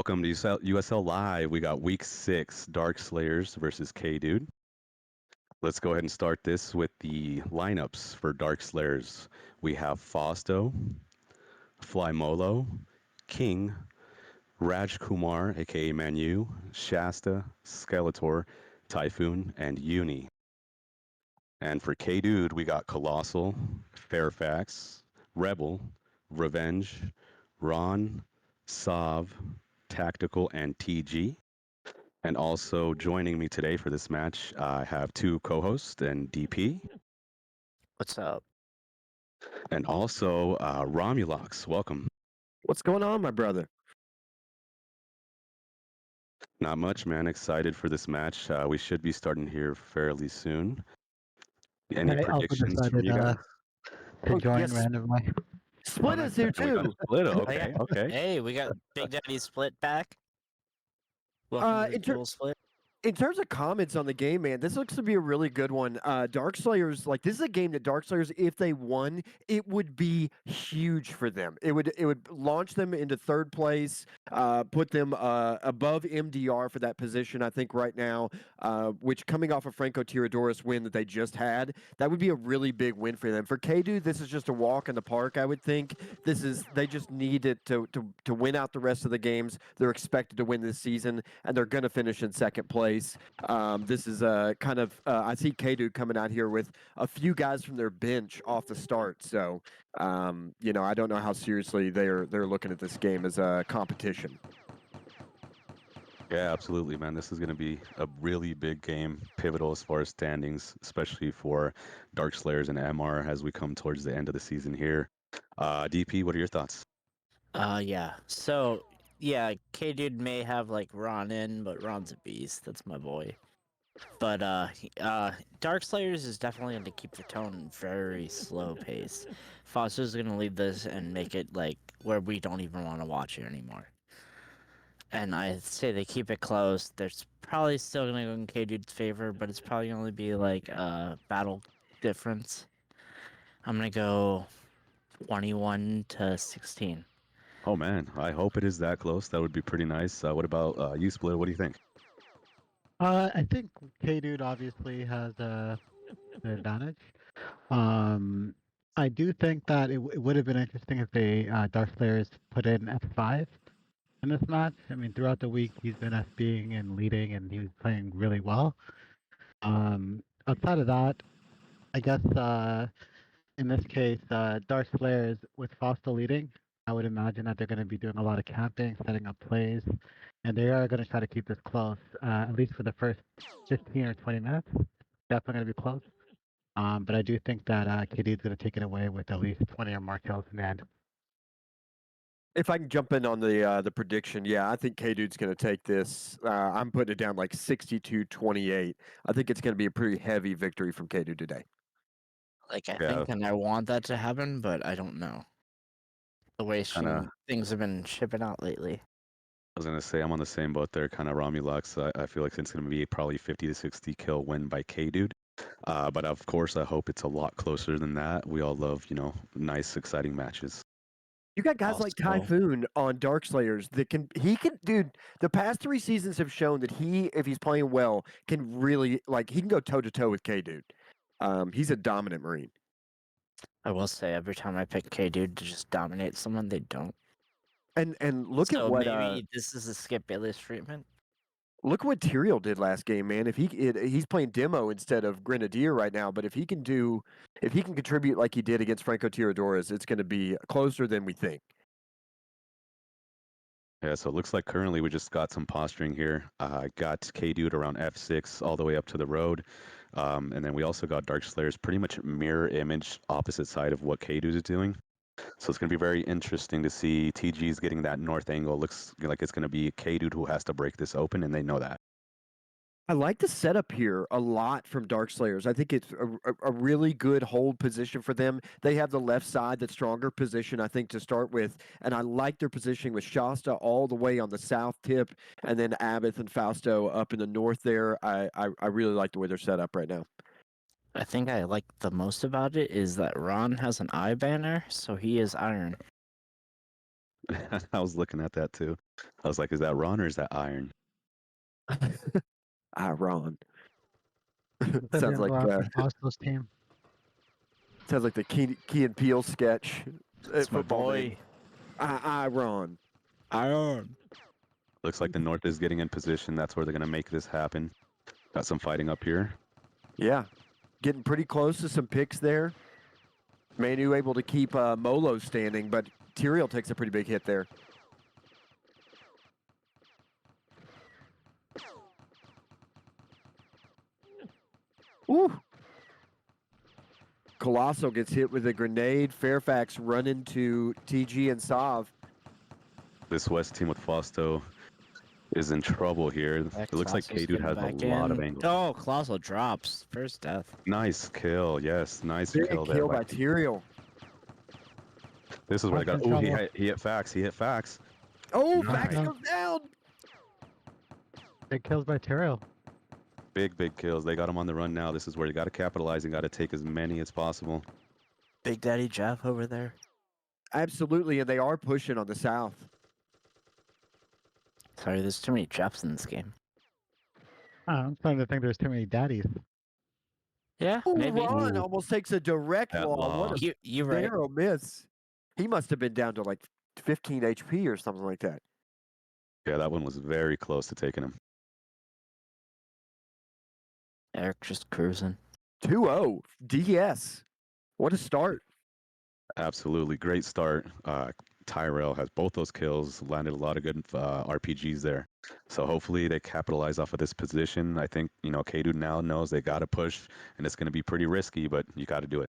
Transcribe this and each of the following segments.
Welcome to USL Live. We got week 6, Darkslayers versus K-Dude. Let's go ahead and start this with the lineups for Darkslayers. We have Fausto, Flymolo, King, Raj Kumar, aka Manu, Shasta, Skeletor, Typhoon, and Uni. And for K-Dude, we got Colossal, Fairfax, Rebel, Revenge, Ron, Sav, Tactical, and TG. And also joining me today for this match, I have two co-hosts and DP, What's up? and also Romulocks. Welcome. What's going on, my brother? Not much, man. Excited for this match. We should be starting here fairly soon. Any I also predictions from decided you guys? to Oh, join yes. randomly. Splittah's here And we got a too. Splittah. Oh, Okay, yeah. okay. Hey, we got Big Daddy Split back. Welcome to the in, ter- Dual Split. in terms of comments on the game, man, this looks to be a really good one. Darkslayers, like this is a game that Darkslayers, if they won, it would be huge for them. It would launch them into third place, put them above MDR for that position. I think right now, which coming off a Franco Tiradores win that they just had, that would be a really big win for them. For K-Dude, this is just a walk in the park. I would think they just need it to win out the rest of the games. They're expected to win this season, and they're going to finish in second place. This is I see K-Dude coming out here with a few guys from their bench off the start. So, I don't know how seriously they're looking at this game as a competition. Yeah, absolutely, man. This is going to be a really big game, pivotal as far as standings, especially for Darkslayers and MR as we come towards the end of the season here. DP, what are your thoughts? Yeah. So, yeah, K Dude may have like Ron in, but Ron's a beast. That's my boy. But Darkslayers is definitely going to keep the tone very slow pace. Foster's going to lead this and make it like where we don't even want to watch it anymore. And I say they keep it close. There's probably still going to go in K Dude's favor, but it's probably going to be like a battle difference. I'm going to go 21-16. Oh man, I hope it is that close. That would be pretty nice. What about you, Split? What do you think? I think K-Dude obviously has the advantage. I do think that it would have been interesting if they Darkslayers put in F5 in this match. I mean, throughout the week he's been FBing and leading, and he was playing really well. Outside of that, I guess in this case, Darkslayers with Foster leading, I would imagine that they're going to be doing a lot of camping, setting up plays, and they are going to try to keep this close, at least for the first 15 or 20 minutes. Definitely going to be close. But I do think that KD is going to take it away with at least 20 or more kills in the end. If I can jump in on the prediction, yeah, I think K-Dude's going to take this. I'm putting it down like 62-28. I think it's going to be a pretty heavy victory from K-Dude today. Like, I Yeah, think and I want that to happen, but I don't know. The way kind of. things have been shipping out lately. I was gonna say I'm on the same boat there, kind of Romulux. I feel like it's gonna be probably 50 to 60 kill win by K-Dude. But of course, I hope it's a lot closer than that. We all love, nice, exciting matches. You got guys like Also, Typhoon on Darkslayers that dude, the past 3 seasons have shown that if he's playing well, can really, like, he can go toe to toe with K-Dude. He's a dominant Marine. I will say every time I pick K Dude to just dominate someone, they don't. And look at So what maybe this is a Skip Bayless treatment. look what Tyrael did last game, man. If he's playing demo instead of Grenadier right now, but if he can contribute like he did against Franco Tiradores, it's going to be closer than we think. Yeah, so it looks like currently we just got some posturing here. Got K-Dude around F6 all the way up to the road. And then we also got Darkslayers pretty much mirror image opposite side of what K-Dude is doing. So it's going to be very interesting to see TG's getting that north angle. Looks like it's going to be K-Dude who has to break this open, and they know that. I like the setup here a lot from Darkslayers. I think it's a really good hold position for them. They have the left side, the stronger position, I think, to start with. And I like their positioning with Shasta all the way on the south tip, and then Abbott and Fausto up in the north there. I really like the way they're set up right now. I think I like the most about it is that Ron has an eye banner, so he is iron. I was looking at that too. I was like, is that Ron or is that Iron? Ron. That sounds didn't like go out for Foster's team. sounds like the Key and Peele sketch. It's my Football name. boy. Ron. Iron. Looks like the North is getting in position. That's where they're going to make this happen. Got some fighting up here. Yeah, getting pretty close to some picks there. Manu able to keep Molo standing, but Tyrael takes a pretty big hit there. Ooh. Colossal gets hit with a grenade. Fairfax run into TG and Sav. This West team with Fausto is in trouble here. It looks like K-Dude has a lot of angles. Oh, Colossal drops. First death. Nice kill. Yes, nice Big kill there. kill by Tyrael. This is where they got. Fucking Oh, trouble. he hit Fax. He hit Fax. Oh, Nice. Fax goes down. Big kills by Tyrael. Big kills. They got him on the run now. This is where you got to capitalize and got to take as many as possible. Big Daddy Jeff over there. Absolutely, and they are pushing on the south. Sorry, there's too many Jeffs in this game. I'm starting to think there's too many daddies. Yeah, Ooh, maybe. Ron Ooh. almost takes a direct That law. What loss. a You right. narrow miss. He must have been down to like 15 HP or something like that. Yeah, that one was very close to taking him. Eric just cruising. 2-0 DS. What a start. Absolutely. Great start. Tyrell has both those kills, landed a lot of good RPGs there. So hopefully they capitalize off of this position. I think, K-Dude now knows they got to push, and it's going to be pretty risky, but you got to do it.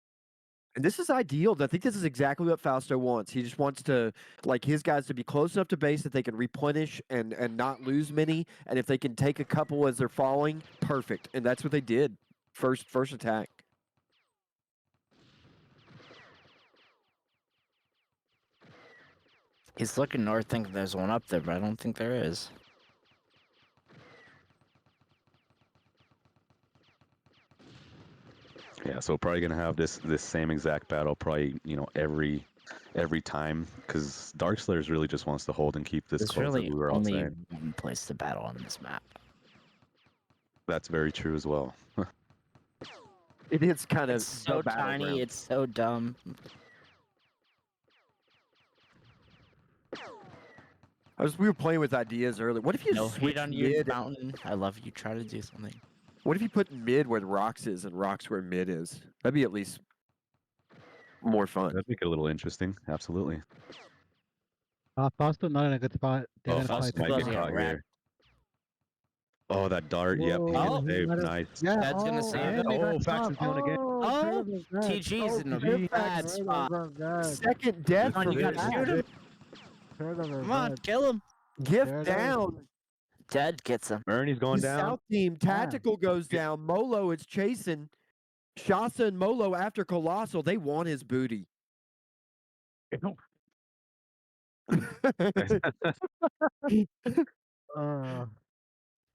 And this is ideal. I think this is exactly what Fausto wants. He just wants to, like, his guys to be close enough to base that they can replenish and not lose many. And if they can take a couple as they're falling, perfect. And that's what they did. First attack. He's looking north thinking there's one up there, but I don't think there is. Yeah, so probably going to have this same exact battle probably, every time, because Darkslayers really just wants to hold and keep this There's close, really as we were all only saying. one place to battle on this map. That's very true as well. It is kind of It's so the tiny, battleground. it's so dumb. We were playing with ideas earlier. What if you No switch hate on you, mid? Mountain. I love you. Try to do something. What if you put mid where the rocks is and rocks where mid is? That'd be at least more fun. That'd make it a little interesting. Absolutely. Foster not in a good spot. They're Oh, gonna Foster fight might Foster's get gonna caught get here. Oh, that dart. Yep, he Whoa, gets he saved. might have- Nice. Yeah, Dad's gonna save and it. they got Oh, Fax is stopped. doing it again. Oh, Tyrael's dead. TG's in a Fairfax bad is spot. dead. Second death Come on, for you gotta Fairfax. shoot him. Tyrael's Come on, dead. kill him. Gift There it is. down. Dead gets him. Ernie's going The down. South team tactical goes down. Molo is chasing. Shasta and Molo after Colossal. They want his booty.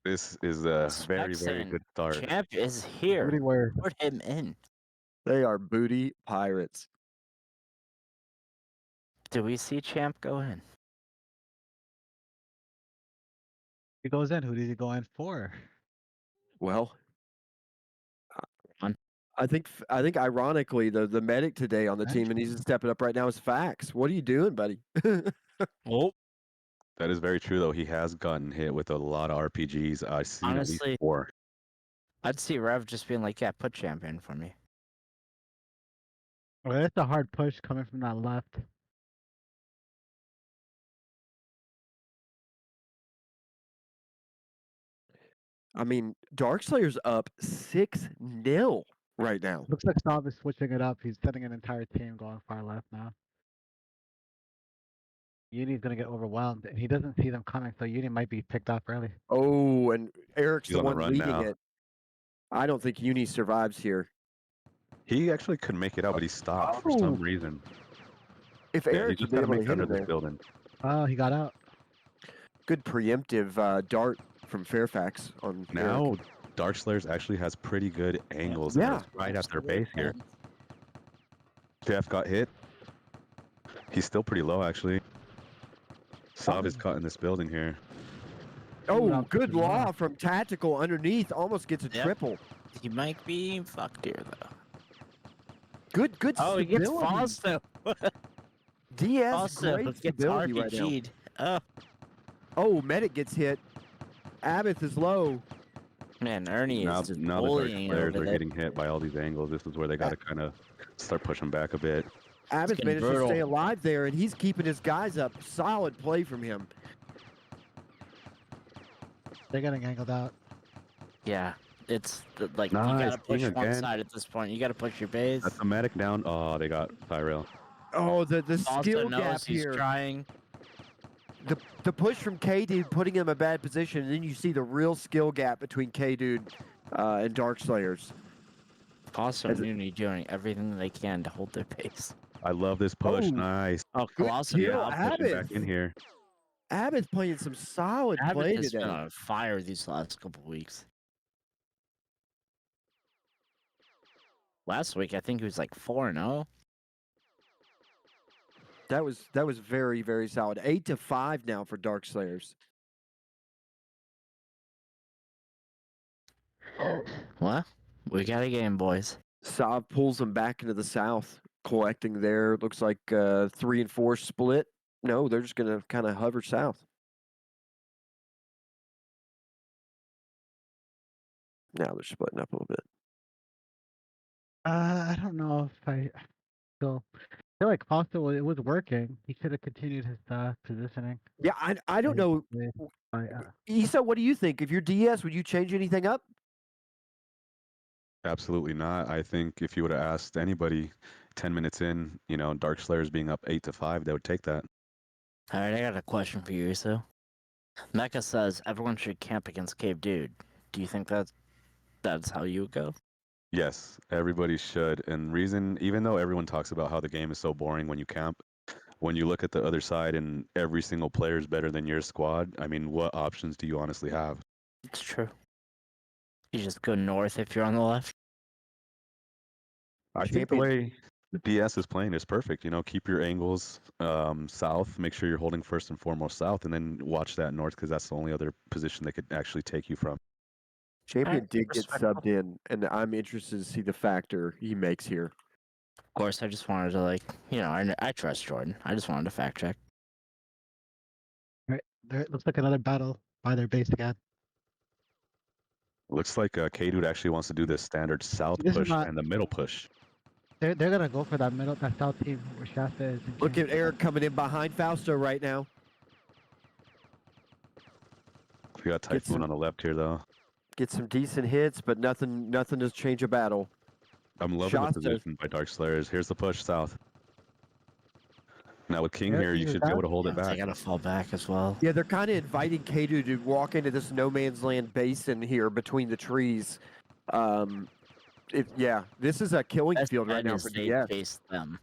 This is a very, very Spexing. good start. Champ is here. Everywhere. Put him in. They are booty pirates. Do we see Champ go in? He goes in. Who does he go in for? Well, On. I think ironically the medic today on the team Bench. and he's stepping up right now is Fax. What are you doing, buddy? Oh, That is very true, though. He has gotten hit with a lot of RPGs. I've seen at Honestly, least 4. I'd see Rev just being like, yeah, put Champ in for me. Well, it's a hard push coming from that left. I mean, Darkslayer's up 6-0 right now. Looks like Sav is switching it up. He's setting an entire team going far left now. Uni's gonna get overwhelmed, and he doesn't see them coming, so Uni might be picked off early. Oh, and Eric's He's the on the one run leading now. it. I don't think Uni survives here. He actually could make it out, but he stopped for Oh. some reason. If Yeah, he Eric just would be got to able to make it hit under him this there. building. Oh, he got out. Good preemptive dart from Fairfax on Now, Eric. Darkslayers actually has pretty good angles. Yeah. Right at their base here. Jeff got hit. He's still pretty low, actually. Sav is caught in this building here. Oh, Rob good took it law off. from Tactical underneath. Almost gets a Yep. triple. He might be fucked here though. Good Oh, he gets stability. Fausto. DS, Also great gets stability right now. RPG'd. Oh Oh, Medic gets hit. Abbott is low. man, Ernie Now, is just now the Dark bullying players over are there. getting hit by all these angles. This is where they got to kind of start pushing back a bit. Abbott getting managed to stay brutal. alive there, and he's keeping his guys up. Solid play from him. They're getting angled out. Yeah, it's like you Nice, gotta push King one again. side at this point. You gotta push your base. That's a medic down. Oh, they got Tyrell. Oh, the Also skill knows gap he's here. trying. The push from K-Dude putting him in a bad position, and then you see the real skill gap between K-Dude and Darkslayers. Also, As it- Immunity doing everything they can to hold their pace. I love this push. Oh, Nice. Oh, Good Colossal kill, now Pushing Abbott. back in here. Abbott's playing some solid Abbott play has been today. on fire these last couple weeks. Last week, I think he was like 4-0. That was very, very solid. 8-5 now for Darkslayers. Well, we got a game, boys. Sav pulls them back into the south, collecting there. Looks like 3 and 4 split. No, they're just gonna kind of hover south. Now they're splitting up a little bit. I don't know if I still feel like Fausto, it was working. He should have continued his positioning. Yeah, I don't know. Easoe, what do you think? If you're DS, would you change anything up? Absolutely not. I think if you would have asked anybody 10 minutes in, Darkslayers being up 8-5, they would take that. All right, I got a question for you, so. Mecca says everyone should camp against Cave Dude. Do you think that's how you would go? Yes, everybody should. And reason, even though everyone talks about how the game is so boring when you camp, when you look at the other side and every single player is better than your squad, I mean, what options do you honestly have? It's true. You just go north if you're on the left. I think the Champion- way the DS is playing is perfect. Keep your angles south. Make sure you're holding first and foremost south, and then watch that north because that's the only other position they could actually take you from. Champion Alright, did get respectful. subbed in, and I'm interested to see the factor he makes here. Of course, I just wanted to I trust Jordan. I just wanted to fact check. Right, there. Looks like another battle by their base again. Looks like K-Dude actually wants to do this standard south This is push not- and the middle push. They're gonna go for that south team where Shasta is. and Look King. at Eric coming in behind Fausto right now. We got Get Typhoon some- on the left here, though. Get some decent hits, but nothing to change a battle. I'm loving Shasta. the position by Darkslayers. Here's the push south. Now with King Yeah, here, you King is should be able down. to hold it They back. gotta fall back as well. Yeah, they're kind of inviting K-Dude to walk into this no man's land basin here between the trees. This is a killing Best field right bet now is for they DS. face them.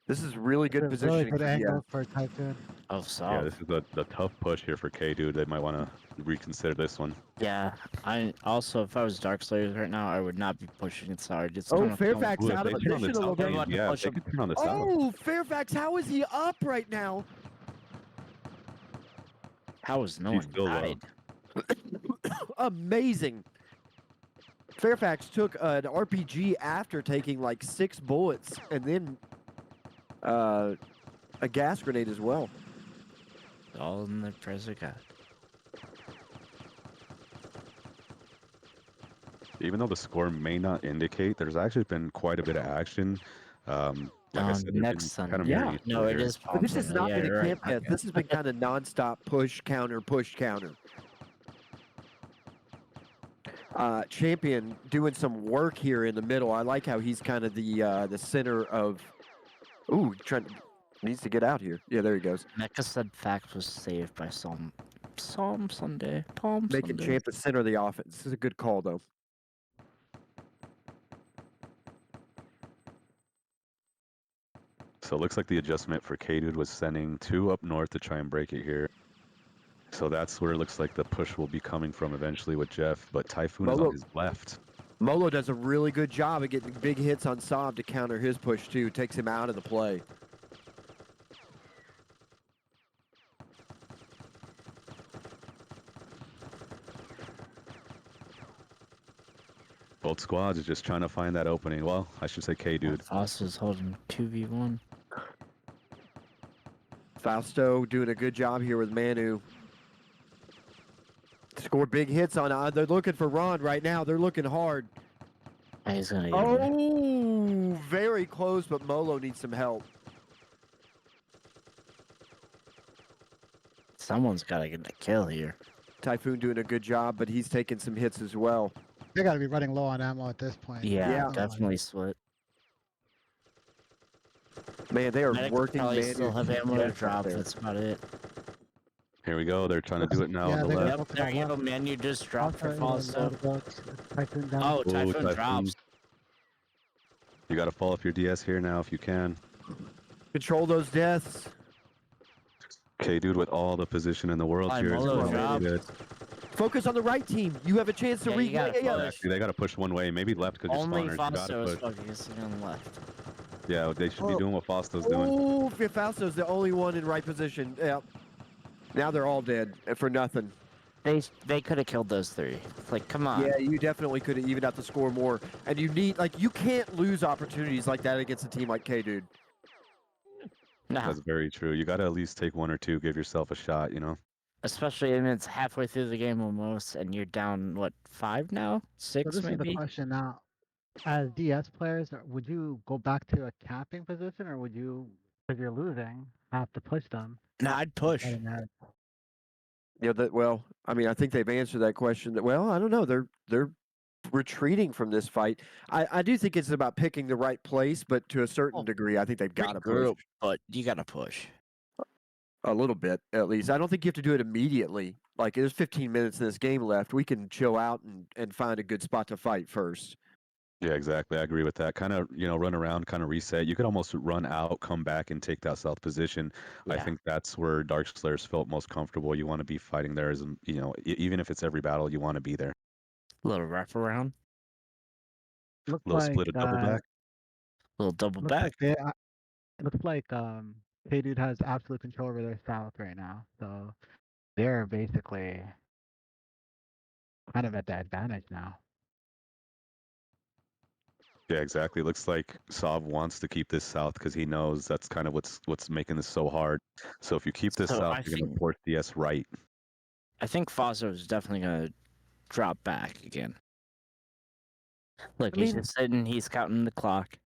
This is really good It's a really positioning good for DS. angle for Typhoon. Oh, Yeah, so this is the tough push here for K-Dude. They might want to reconsider this one. yeah. I also, if I was Darkslayers right now, I would not be pushing it hard. It's Oh, gonna kill Fairfax Ooh, if out of they turn on the position a little south bit. They lane, want to yeah, push they him. could turn on the south. Oh, Fairfax, how is he up right now? How is no He's one still low. died? Amazing. Fairfax took an RPG after taking like 6 bullets and then a gas grenade as well. All in the press of God. Even though the score may not indicate, there's actually been quite a bit of action. Like I said, there's been next kind Sunday. of Yeah. mirroring No, each it other. is. But Palm this has Sunday. not Yeah, been a you're camp right. yet. This has been kind of nonstop push, counter, push, counter. Champion doing some work here in the middle. I like how he's kind of the center of. Ooh, needs to get out here. Yeah, there he goes. Mecca said Fact was saved by Psalm Sunday. Palm Making Sunday. Champ the center of the offense. This is a good call though. So it looks like the adjustment for K-Dude was sending 2 up north to try and break it here. So that's where it looks like the push will be coming from eventually with Jeff, but Typhoon is Molo- on his left. Molo does a really good job of getting big hits on Saab to counter his push too. Takes him out of the play. Both squads are just trying to find that opening. Well, I should say K, dude. Foster's holding 2v1. Fausto doing a good job here with Manu. Scored big hits on. They're looking for Ron right now. They're looking hard. He's gonna get away. Oh, very close, but Molo needs some help. Someone's gotta get the kill here. Typhoon doing a good job, but he's taking some hits as well. They got to be running low on ammo at this point. Yeah, Yeah. definitely split. Man, they are Medic working. probably Manu still have ammo to death out drop. there. That's about it. Here we go. They're trying to do it now Yeah, on the they got- left. Yep, there you go. Manu just dropped for Fausto. Typhoon down. Oh, Ooh, Typhoon Typhoon. drops. You got to fall off your DS here now if you can. Control those deaths. K, dude, with all the position in the world Fine, here. is Molo going really dropped. good. Focus on the right team. You have a chance to Yeah, you gotta replay. push. Actually, they got to push one way. Maybe left because you're Only spawners. You got Fausto to is push. focusing on the left. Yeah, they should be Oh. doing what Fausto's doing. Oh, Fausto's the only one in right position. Yeah. Now they're all dead for nothing. They could have killed those three. Like, come on. Yeah, you definitely could have evened out the score more. And you need, like, you can't lose opportunities like that against a team like K, dude. Nah, That's very true. You got to at least take one or two, give yourself a shot, you know? especially when it's halfway through the game almost, and you're down, what, 5 now? So 6 this is the maybe? question now. As DS players, would you go back to a camping position, or would you, because you're losing, have to push them? Nah, I'd push. Getting ahead? Yeah, well, I mean, I think they've answered that question. Well, I don't know. They're retreating from this fight. I do think it's about picking the right place, but to a certain Oh, degree, I think they've got to push Regroup, but you gotta push. a little bit at least. I don't think you have to do it immediately. Like, there's 15 minutes in this game left. We can chill out and find a good spot to fight first. Yeah, exactly. I agree with that. Kind of, run around, kind of reset. You could almost run out, come back, and take that south position. I Yeah. think that's where Darkslayers felt most comfortable. You want to be fighting there, as even if it's every battle, you want to be there. Little wraparound, Looks Little like split, a double back. little double looks back. like they, it looks like K-Dude has absolute control over their south right now, so they're basically kind of at the advantage now. Yeah, exactly. Looks like Sav wants to keep this south because he knows that's kind of what's making this so hard. So if you keep this So south, I you're going to think- force DS right. I think Fausto is definitely gonna drop back again. Look, I he's mean- just sitting, he's counting the clock.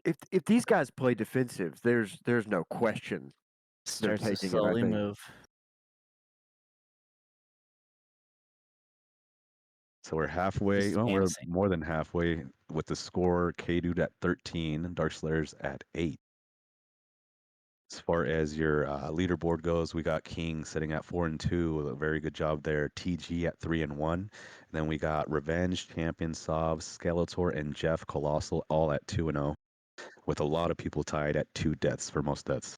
If these guys play defensive, there's no question. Starts to taking it, I slowly think. move. So we're halfway. Just Well, we're dancing. more than halfway with the score. K-Dude at 13, Darkslayers at 8. As far as your leaderboard goes, we got King sitting at 4-2. A very good job there. TG at 3-1. And then we got Revenge, Champion, Sov, Skeletor, and Jeff Colossal all at 2-0. With a lot of people tied at 2 deaths for most deaths.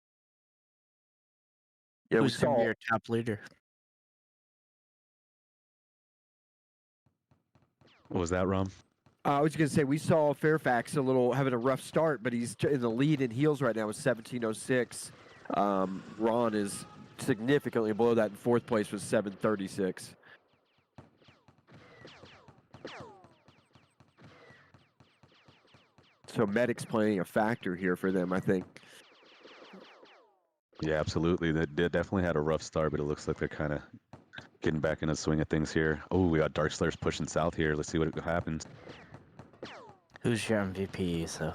Yeah, we Who's gonna saw be your top leader? What was that, Rom? I was going to say we saw Fairfax having a rough start, but he's in the lead in heals right now with 1706. Ron is significantly below that in fourth place with 736. So Medic's playing a factor here for them, I think. Yeah, absolutely. They definitely had a rough start, but it looks like they're kind of getting back in the swing of things here. Oh, we got Darkslayers pushing south here. Let's see what happens. Who's your MVP? So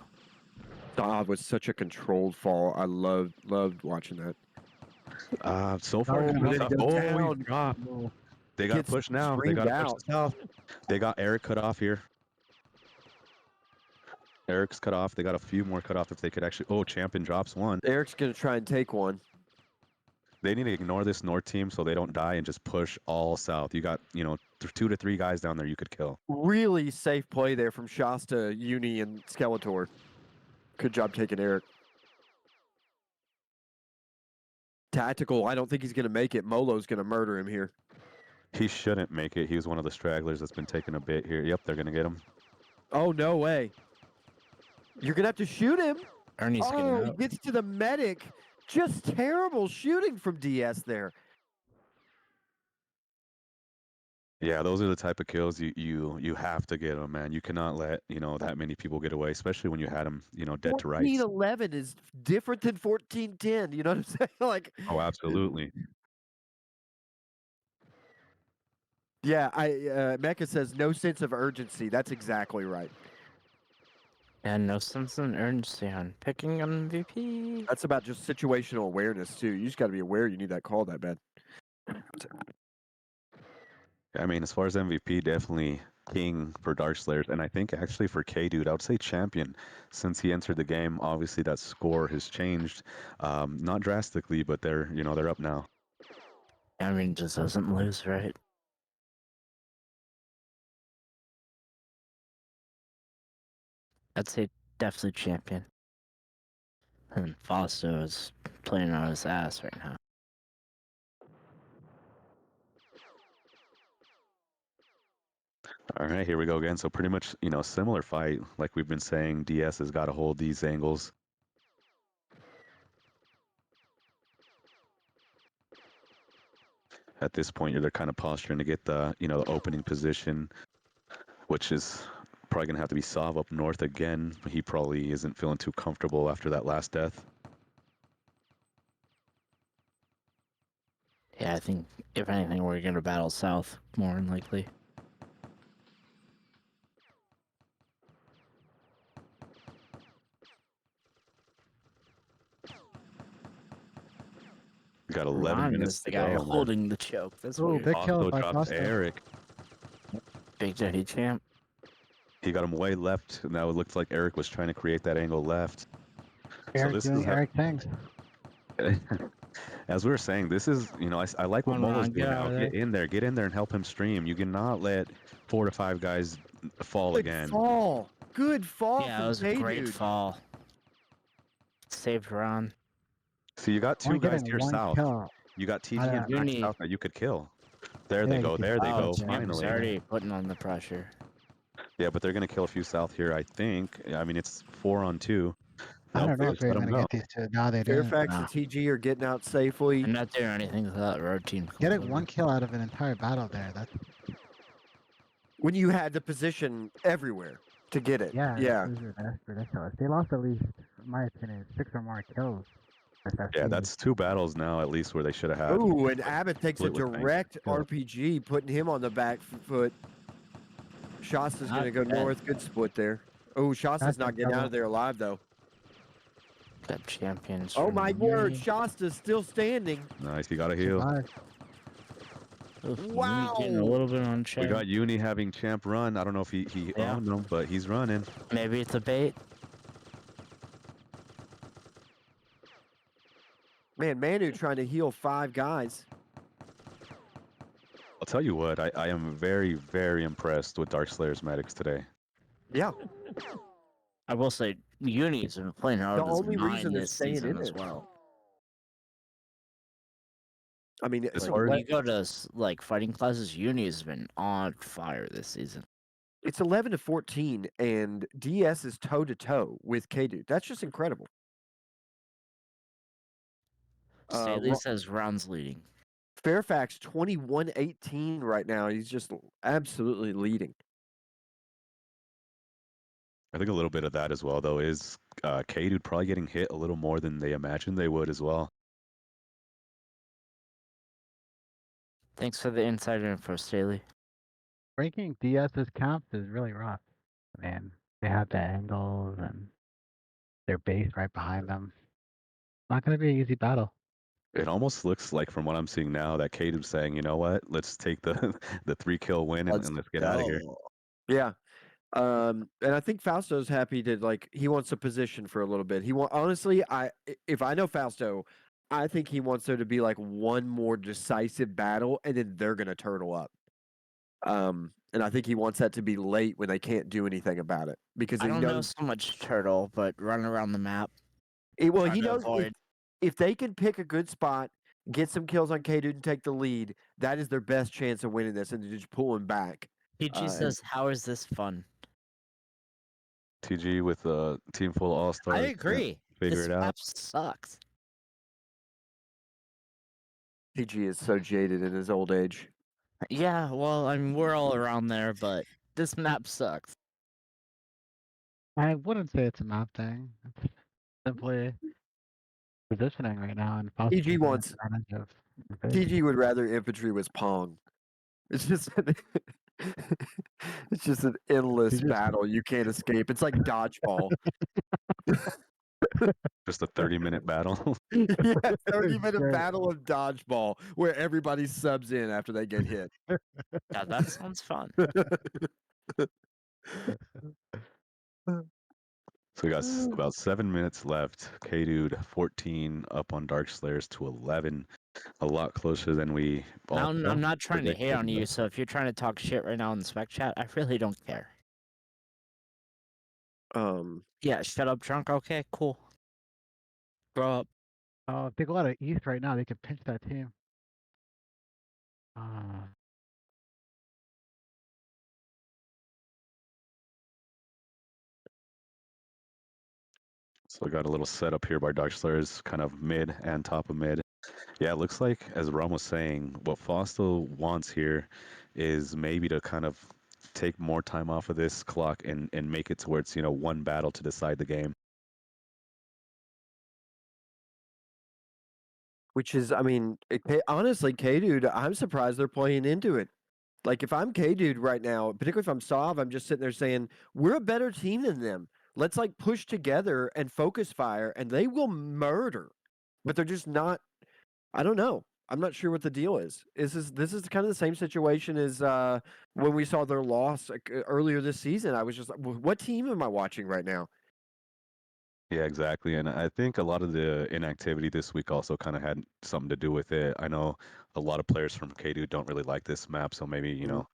Sav was such a controlled fall. I loved watching that. So far, Oh, kind of really tough. goes Oh, down. he dropped. They got Gets pushed now. They screamed got to push out. south. They got Eric cut off here. Eric's cut off. They got a few more cut off if they could actually. Oh, Champion drops one. Eric's going to try and take one. They need to ignore this north team so they don't die and just push all south. You got, 2 to 3 guys down there you could kill. Really safe play there from Shasta, Uni, and Skeletor. Good job taking Eric. Tactical, I don't think he's going to make it. Molo's going to murder him here. He shouldn't make it. He was one of the stragglers that's been taking a bit here. Yep, they're going to get him. Oh, no way. You're going to have to shoot him. Ernie's getting Oh, he out. gets to the medic. Just terrible shooting from DS there. Yeah, those are the type of kills you have to get them, man. You cannot let that many people get away, especially when you had them dead to rights. 14-11 is different than 14-10. You know what I'm saying? Like, Oh, absolutely. yeah. Mecca says no sense of urgency. That's exactly right. And no sense in urgency on picking an MVP. That's about just situational awareness too. You just got to be aware you need that call that bad. I mean, as far as MVP, definitely king for Darkslayers, and I think actually for K Dude, I would say champion since he entered the game. Obviously, that score has changed, not drastically, but they're up now. I mean, just doesn't lose, right? I'd say definitely champion. And Foster is playing on his ass right now. All right, here we go again. So pretty much, similar fight like we've been saying. DS has got to hold these angles. At this point, they're kind of posturing to get the opening position, which is probably gonna have to be Sav up north again. He probably isn't feeling too comfortable after that last death. Yeah, I think if anything, we're gonna battle south more than likely. We got 11 Ron minutes is the to guy go, man. holding the choke. That's Oh, weird. big kill Also by drops Foster. Eric. Big Daddy champ. He got him way left, and now it looked like Eric was trying to create that angle left. Eric this doing is Eric things. as we were saying, this is I like what Come on, Molo's Ron, doing get now. out of Get in there and help him stream. You cannot let 4 to 5 guys fall Good again. fall. Good fall Yeah, from it was a great K-Dude. fall. Saved Ron. See, you got 2 Only guys getting to your one south. kill. You got TG Out and of- You Max need- south that you could kill. There Yeah, they you go. can- There they Oh, go. champ is Finally. already putting on the pressure. Yeah, but they're gonna kill a few south here, I think. I mean, it's 4 on 2. I don't know They'll if they're let 'em gonna go. get these two. No, they didn't. Fairfax Nah. and TG are getting out safely. I'm not doing anything until that road team comes Getting over. one kill out of an entire battle there. That's When you had the position everywhere to get it. yeah. Yeah. That's ridiculous. They lost at least, in my opinion, 6 or more kills. Yeah, that's 2 battles now at least where they should have had. Ooh, and Abbott takes a Split with Banks. direct Kill. RPG, putting him on the back foot. Shasta's going to Not go bad. north. Good split there. Oh, Shasta's That's not getting out of incredible. there alive, though. Got champions. Oh, from my word. Uni. Shasta's still standing. Nice, you got a heal. Survived. Oof, Uni Wow. getting a little bit on We check. got Uni having champ run. I don't know if he Yeah. owned them, but he's running. Maybe it's a bait. Man, Manu trying to heal 5 guys. I'll tell you what, I am very, very impressed with Darkslayers medics today. Yeah. I will say, Uni's been playing out The of his only reason mind they're this staying season in as there. well. I mean, As it's, far as- You go to like fighting classes, Uni has been on fire this season. it's 11-14, and DS is toe-to-toe with K-Dude. That's just incredible. Staley says rounds leading. Fairfax 21-18 right now. He's just absolutely leading. I think a little bit of that as well, though, is K-Dude probably getting hit a little more than they imagined they would as well. Thanks for the insider info, Staley. Breaking DS's camps is really rough. Man, they have the angles and their base right behind them. Not gonna be an easy battle. It almost looks like, from what I'm seeing now, that K-Dude's saying, you know what, let's take the the 3-kill win and let's get out of here. Yeah. And I think Fausto's happy to he wants a position for a little bit. Honestly, if I know Fausto, I think he wants there to be one more decisive battle and then they're gonna turtle up. And I think he wants that to be late when they can't do anything about it because I he don't know knows so much turtle, but run around the map. he trying to knows avoid. if they can pick a good spot, get some kills on K-Dude and take the lead, that is their best chance of winning this and to just pull him back. PG says, "How is this fun?" TG with a team full of all-stars. I agree. Figure This it out. map sucks. TG is so jaded in his old age. Yeah, well, I mean, we're all around there, but this map sucks. I wouldn't say it's a map thing. It's simply positioning right now, and Foster's TG taking wants advantage of the base. TG would rather infantry was Pong. It's just it's just an endless He just- battle you can't escape. It's like dodgeball. Just a 30-minute battle. Yeah, 30-minute Great. battle of dodgeball where everybody subs in after they get hit. Yeah, that sounds fun. So we got about 7 minutes left. K-Dude 14 up on Darkslayers to 11. A lot closer than we all I'm thought. not trying to hate Predicted, on you, but- so if you're trying to talk shit right now in the spec chat, I really don't care. Yeah, shut up, drunk. Okay, cool. Grow up. Oh, if they go out of East right now, they could pinch that team. So we got a little setup here by Darkslayers, kind of mid and top of mid. Yeah, it looks like, as Ron was saying, what Fausto wants here is maybe to kind of take more time off of this clock and make it towards, one battle to decide the game. Which is, I mean, honestly, K-Dude, I'm surprised they're playing into it. Like, if I'm K-Dude right now, particularly if I'm Sov, I'm just sitting there saying, we're a better team than them. Let's, like, push together and focus fire, and they will murder. But they're just not, I don't know. I'm not sure what the deal is. This is kind of the same situation as when we saw their loss earlier this season. I was just like, what team am I watching right now? Yeah, exactly. And I think a lot of the inactivity this week also kind of had something to do with it. I know a lot of players from K2 don't really like this map, so maybe, Mhm.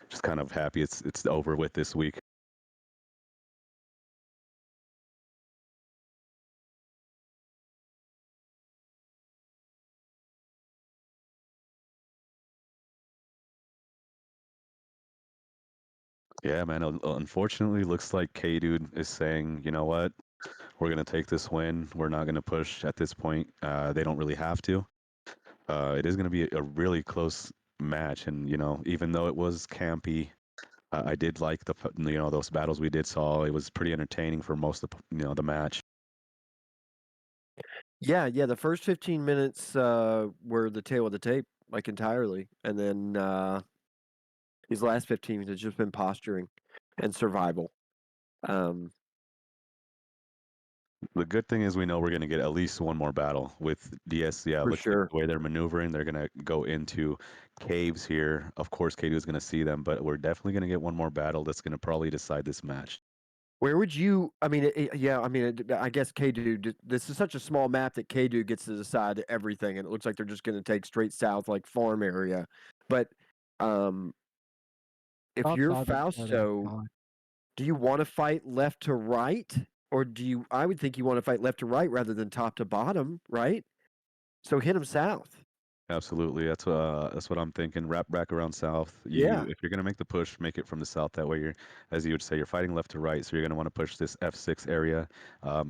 just kind of happy it's over with this week. Yeah, man. Unfortunately, looks like K-Dude is saying, you know what? We're going to take this win. We're not going to push at this point. They don't really have to. It is going to be a really close match. And, even though it was campy, I did like those battles we did saw. It was pretty entertaining for most of, the match. Yeah, the first 15 minutes were the tail of the tape, like entirely. And then these last 15 minutes has just been posturing and survival. The good thing is we know we're going to get at least one more battle with DS. Yeah, For look sure. at the way they're maneuvering. They're going to go into caves here. Of course, K2 is going to see them, but we're definitely going to get one more battle that's going to probably decide this match. Where would you? I mean, yeah. I mean, I guess K-Dude. This is such a small map that K-Dude gets to decide everything, and it looks like they're just going to take straight south, like farm area. But if Thought you're Saw them starting Fausto, calling. do you want to fight left to right, or do you? I would think you want to fight left to right rather than top to bottom, right? So hit them south. Absolutely, that's what I'm thinking. Wrap back around south. Yeah. If you're gonna make the push, make it from the south. That way, as you would say, you're fighting left to right. So you're gonna want to push this F6 area.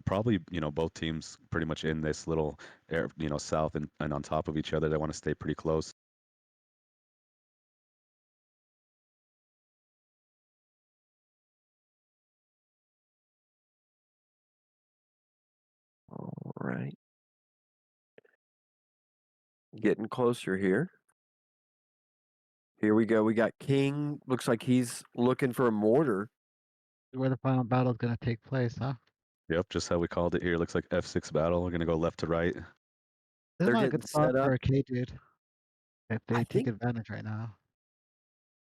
Probably, both teams pretty much in this little, south and on top of each other. They want to stay pretty close. All right. Getting closer here. Here we go. We got King. Looks like he's looking for a mortar. Where the final battle is going to take place, huh? Yep, just how we called it here. Looks like F6 battle. We're gonna go left to right. This They're is not a getting good spot set up. for a K dude. If they I take think advantage right now.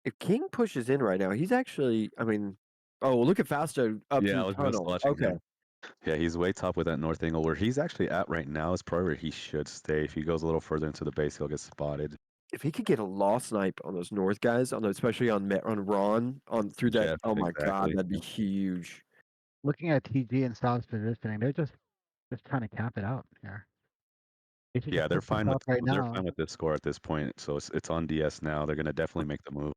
if King pushes in right now, he's actually. I mean, oh, look at Fausto up Yeah, through I the was just tunnel. watching Okay. him. Yeah, he's way top with that north angle. Where he's actually at right now is probably where he should stay. If he goes a little further into the base, he'll get spotted. If he could get a law snipe on those north guys, especially on Ron, on through that. Jeff, Oh my God, exactly. that'd be huge. Looking at TG and Styles positioning, they're just trying to camp it out here. They should Yeah, just push this up right they're now. fine with this score at this point. So it's on DS now. They're gonna definitely make the move.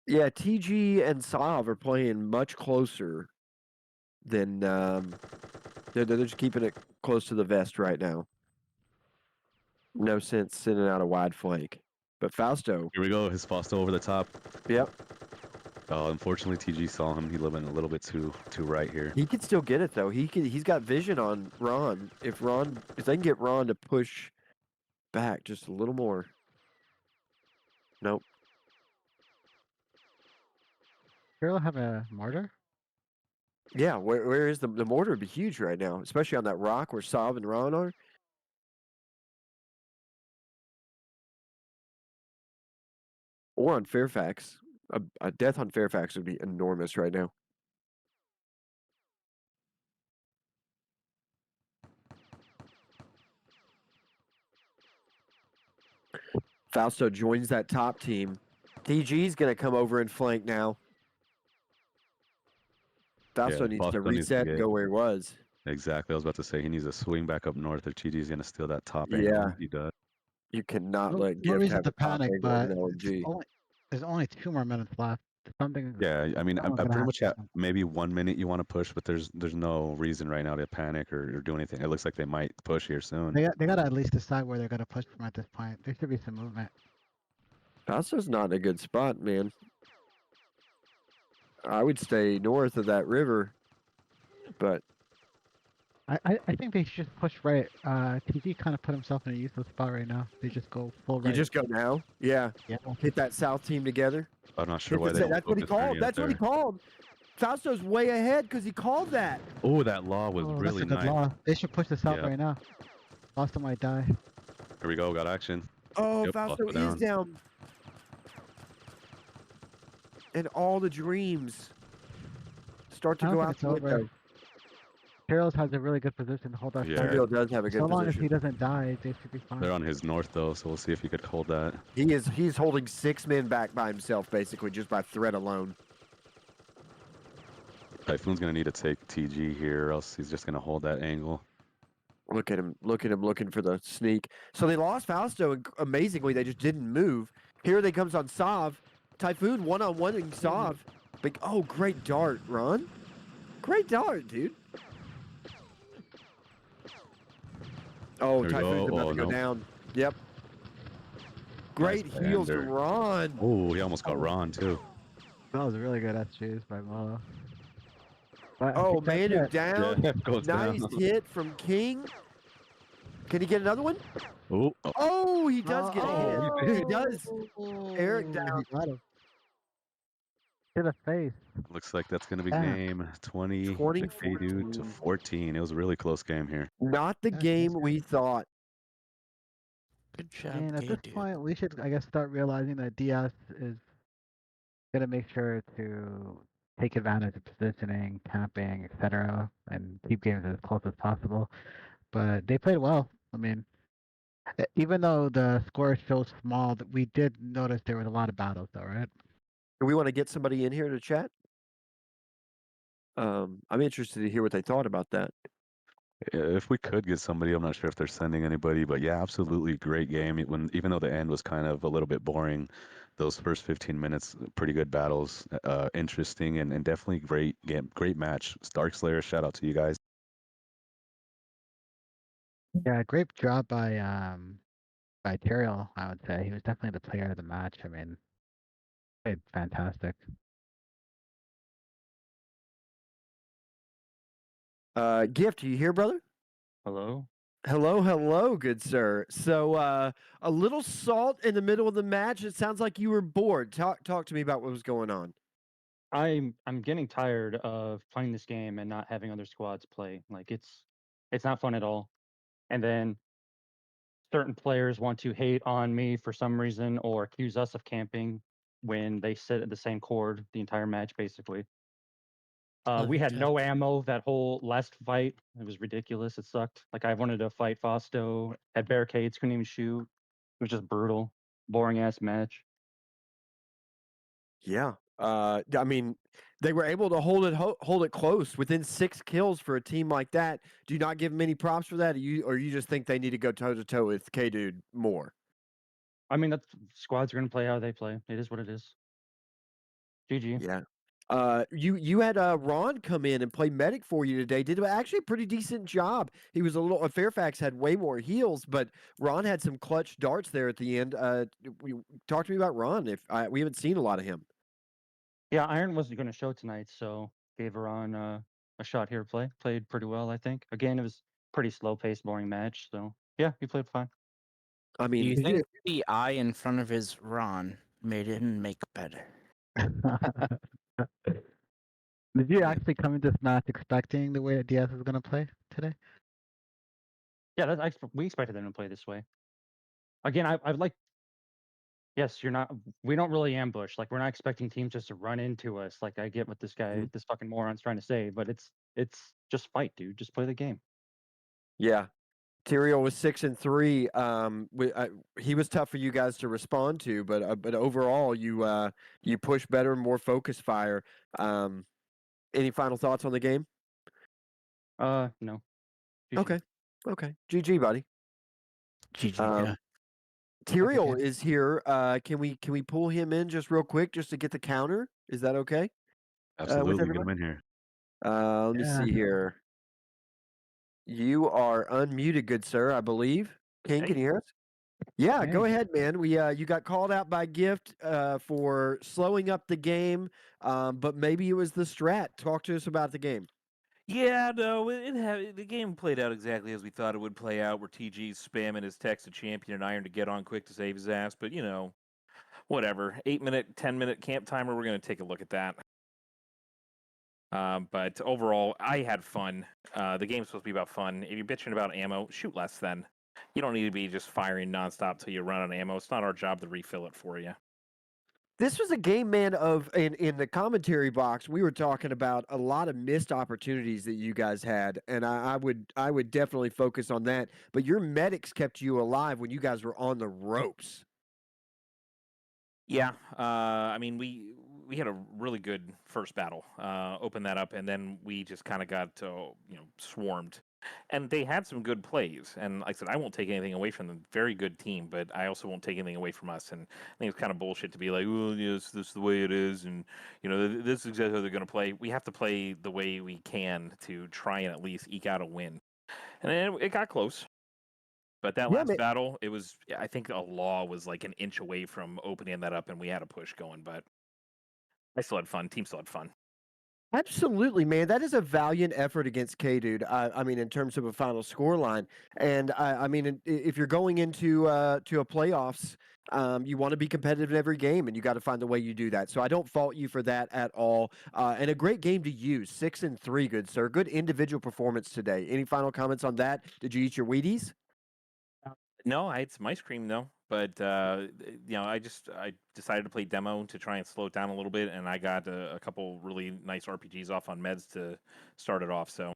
Yeah, TG and Sav are playing much closer than they're just keeping it close to the vest right now. No sense sending out a wide flank. But Fausto, Here we go. His Fosto over the top. yep, Unfortunately, TG saw him. He living a little bit too right here. he could still get it though. He's got vision on Ron. If they can get Ron to push back just a little more. Nope. Hero have a mortar? Yeah, where is the mortar would be huge right now, especially on that rock where Sav and Ron are. Or on Fairfax. A death on Fairfax would be enormous right now. Fausto joins that top team. TG's going to come over and flank now. Fausto needs to Fausto needs to reset and get- go where he was. Exactly. I was about to say he needs to swing back up north if TG's going to steal that top Yeah. angle. He does. You cannot No, let no Gift reason have to a top panic, angle of but an LMG. there's only 2 more minutes left. Something. Yeah, I mean, I someone's gonna pretty have much to have happen. maybe 1 minute you want to push, but there's no reason right now to panic or do anything. It looks like they might push here soon. They got to at least decide where they're gonna push from at this point. There should be some movement. Fausto's not in a good spot, man. I would stay north of that river, but I think they should push right. TG kind of put himself in a useless spot right now. They just go full right. you just go now. Yeah. Yeah. Hit that south team together. I'm not sure Hit why the they sa- don't that's what he focus called. Ernie up That's what he there. called. Fausto's way ahead because he called that. Oh, that law was Oh, really that's a good nice. law. They should push this out Yeah. right now. Boston might die. Here we go. Got action. Oh, Yep, Fausto Fausto is down. And all the dreams start to I don't go think out it's the over. window. Heroes has a really good position to hold our Yeah. fire. Gabriel does have a good So long as position. he doesn't die, they should be fine. They're on his north though, so we'll see if he could hold that. He's holding 6 men back by himself, basically, just by threat alone. Typhoon's gonna need to take TG here, or else he's just gonna hold that angle. Look at him looking for the sneak. So they lost Fausto, and amazingly, they just didn't move. Here they comes on Sav. Typhoon one-on-one-ing Sav. Big, oh, great dart, Ron. Great dart, dude. Oh, There we Typhoon's go. about Oh, to go no. down. Yep. Great Nice heals bander. from Ron. Oh, he almost got Ron too. That was a really good SGs by Molo. But I Oh, think that's Manu it. down. Yeah, goes Nice down. hit from King. Can he get another one? Oh, Oh, he does get Oh, a hit. He does. Eric Oh, down. he got him. To the face. looks like that's gonna be Damn. game 20. 20, Dude, to 14. 14. It was a really close game here. Not the Yeah, game we thought. Good job, And at this K-Dude. point, we should, I guess, start realizing that DS is gonna make sure to take advantage of positioning, camping, etc., and keep games as close as possible. But they played well. I mean, even though the score shows small, that we did notice there was a lot of battles, though, right? Do we want to get somebody in here to chat? I'm interested to hear what they thought about that. If we could get somebody, I'm not sure if they're sending anybody, but yeah, absolutely great game. Even though the end was kind of a little bit boring, those first 15 minutes, pretty good battles, interesting and definitely great game, great match. Darkslayers, shout out to you guys. Yeah, great job by Tyrael, I would say. He was definitely the player of the match. I mean, played fantastic. Gift, are you here, brother? Hello? Hello, good sir. So a little salt in the middle of the match. It sounds like you were bored. Talk to me about what was going on. I'm getting tired of playing this game and not having other squads play. Like it's not fun at all. And then certain players want to hate on me for some reason or accuse us of camping when they sit at the same chord the entire match basically. We had no ammo that whole last fight. It was ridiculous. It sucked. Like I wanted to fight Fausto, had barricades, couldn't even shoot. It was just brutal, boring ass match. Yeah. I mean, they were able to hold it close within 6 kills for a team like that. Do you not give them any props for that, or you just think they need to go toe to toe with K Dude more? I mean, that's squads are gonna play how they play. It is what it is. GG. Yeah. You had Ron come in and play medic for you today. Did actually a pretty decent job. He was a little. Fairfax had way more heals, but Ron had some clutch darts there at the end. Talk to me about Ron. If we haven't seen a lot of him. Yeah, Iron wasn't going to show tonight, so gave her on a shot here. Played pretty well, I think. Again, it was pretty slow paced, boring match. So yeah, he played fine. I Do mean, you think the I in front of his Ron made him make better? Did you actually come into this match expecting the way DS is going to play today? Yeah, we expected them to play this way. Again, I've like. Yes, you're not. We don't really ambush. Like we're not expecting teams just to run into us. Like I get what this guy, this fucking moron's trying to say, but it's just fight, dude. Just play the game. yeah. Tyrael was 6-3. He was tough for you guys to respond to, but overall, you push better, more focus fire. Any final thoughts on the game? No. GG. Okay. GG, buddy. GG. Um, Tyrael is here. Can we pull him in just real quick just to get the counter? Is that okay? Absolutely, get everybody? him in here. Let me see here. You are unmuted, good sir, I believe. King, can you hear us? Yeah, go Hey. ahead, man. We you got called out by Gift for slowing up the game, but maybe it was the strat. Talk to us about the game. Yeah, no, the game played out exactly as we thought it would play out, where TG's spamming his text to Champion and Iron to get on quick to save his ass, but whatever. 8-minute, 10-minute camp timer, we're going to take a look at that. But overall, I had fun. The game's supposed to be about fun. If you're bitching about ammo, shoot less then. You don't need to be just firing nonstop till you run out of ammo. It's not our job to refill it for you. This was a game, man, of in the commentary box, we were talking about a lot of missed opportunities that you guys had, and I would definitely focus on that. But your medics kept you alive when you guys were on the ropes. Yeah, I mean, we had a really good first battle. Opened that up, and then we just kind of got swarmed. And they had some good plays. And like I said, I won't take anything away from them. Very good team, but I also won't take anything away from us. And I think it's kind of bullshit to be like, well, yes, this is the way it is, and this is exactly how they're going to play. We have to play the way we can to try and at least eke out a win. And then it got close. But that Yeah, last man. battle, it was, I think a law was like an inch away from opening that up, and we had a push going. But I still had fun. Team still had fun. Absolutely, man. That is a valiant effort against K Dude. I mean, in terms of a final score line, and I mean, if you're going into to a playoffs, you want to be competitive in every game, and you got to find the way you do that. So I don't fault you for that at all. And a great game to use. 6-3, good sir. Good individual performance today. Any final comments on that? Did you eat your Wheaties? No, I had some ice cream though, but I decided to play demo to try and slow it down a little bit, and I got a couple really nice RPGs off on meds to start it off. So,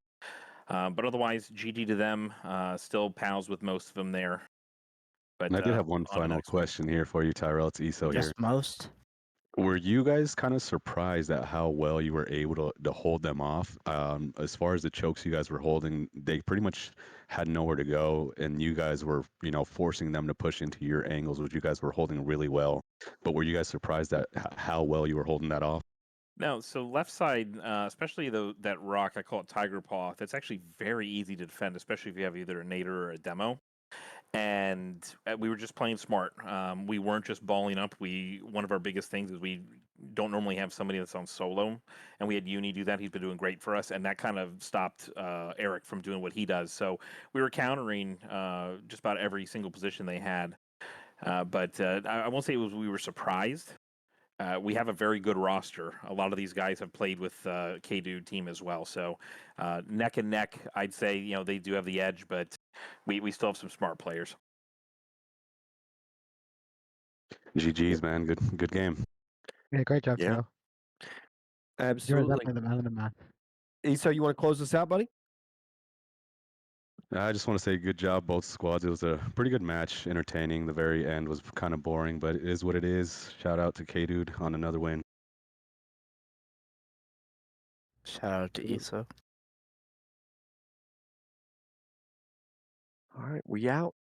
but otherwise, GG to them. Still pals with most of them there. But And I did have one on the final next one. question here for you, Tyrell. It's Easoe here. Just most. Were you guys kind of surprised at how well you were able to hold them off? As far as the chokes you guys were holding, they pretty much had nowhere to go, and you guys were, forcing them to push into your angles, which you guys were holding really well. But were you guys surprised at how well you were holding that off? No, so left side, especially that rock, I call it Tiger Paw. That's actually very easy to defend, especially if you have either a nader or a demo. And we were just playing smart. We weren't just balling up. One of our biggest things is we don't normally have somebody that's on solo, and we had Uni do that. He's been doing great for us, and that kind of stopped Eric from doing what he does. So we were countering just about every single position they had. But I won't say we were surprised. We have a very good roster. A lot of these guys have played with K-Dude team as well. So neck and neck, I'd say, they do have the edge, but we still have some smart players. GG's, man. Good game. Yeah, great job, Yeah. Joe. You were Absolutely. definitely the man of the match. Easoe, you want to close this out, buddy? I just want to say good job, both squads. It was a pretty good match, entertaining. The very end was kind of boring, but it is what it is. Shout out to K-Dude on another win. Shout out to Easoe. All right, we out.